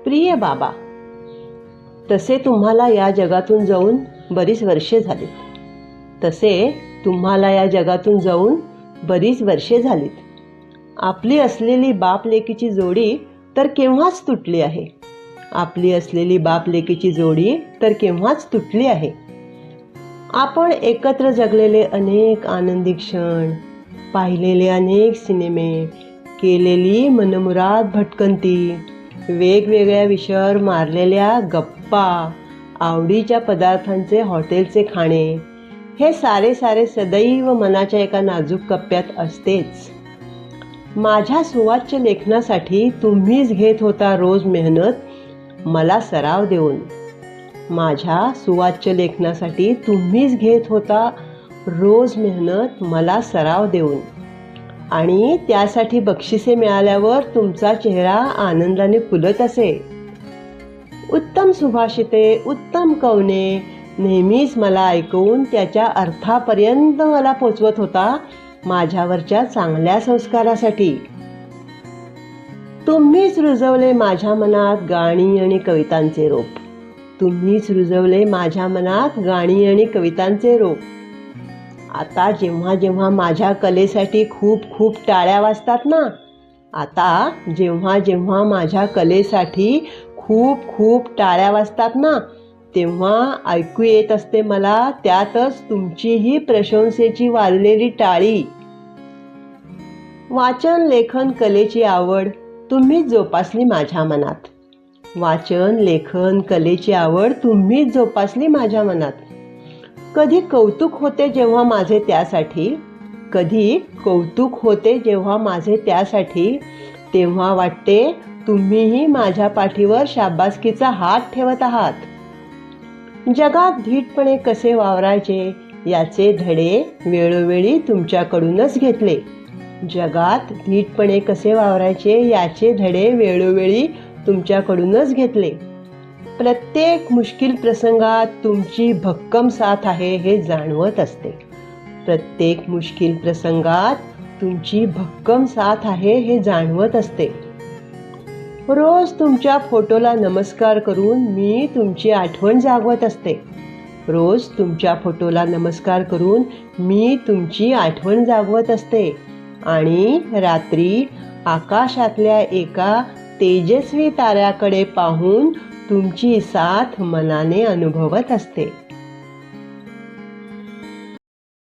प्रिय बाबा, तसे तुम्हाला या जगातून जाऊन बरीच वर्षे झालीत. आपली असलेली बाप लेकीची जोडी तर केव्हाच तुटली आहे. आपण एकत्र जगलेले अनेक आनंदी क्षण, पाहिलेले अनेक सिनेमे, केलेली मनमुराद भटकंती, वेगवेगळ्या विषयावर मारलेल्या गप्पा, आवडीच्या पदार्थांचे हॉटेलचे खाणे, हे सारे सदैव मनाच्या एका नाजूक कप्प्यात असतेच. माझ्या सुवाच्य लेखनासाठी तुम्हीच घेत होता रोज मेहनत मला सराव देऊन. आणि त्यासाठी बक्षिसे मिळाल्यावर तुमचा चेहरा आनंदाने फुलत असे. उत्तम सुभाषिते, उत्तम कवने नेहमीच मला ऐकवून त्याच्या अर्थापर्यंत मला पोचवत होता माझ्यावरच्या चांगल्या संस्कारासाठी. तुम्हीच रुजवले माझ्या मनात गाणी आणि कवितांचे रोप. आता जेव्हा माझ्या कलेसाठी खूप टाळ्या वाजतात ना, तेव्हा ऐकू येत असते मला त्यातच तुमचीही प्रशंसेची वाजलेली टाळी. वाचन लेखन कलेची आवड तुम्हीच जोपासली माझ्या मनात. कधी कौतुक होते जेव्हा माझे त्यासाठी, तेव्हा वाटते तुम्हीही माझ्या पाठीवर शाबासकीचा हात ठेवत आहात. जगात धीटपणे कसे वावरायचे याचे धडे वेळोवेळी तुमच्याकडूनच घेतले. प्रत्येक मुश्किल प्रसंगात तुमची भक्कम साथ आहे हे जाणवत असते. रोज तुमच्या फोटोला नमस्कार करून मी तुमची आठवण जागवत असते. आणि रात्री आकाशातल्या एका तेजस्वी ताऱ्याकडे पाहून तुमची साथ मनाने अनुभवत असते.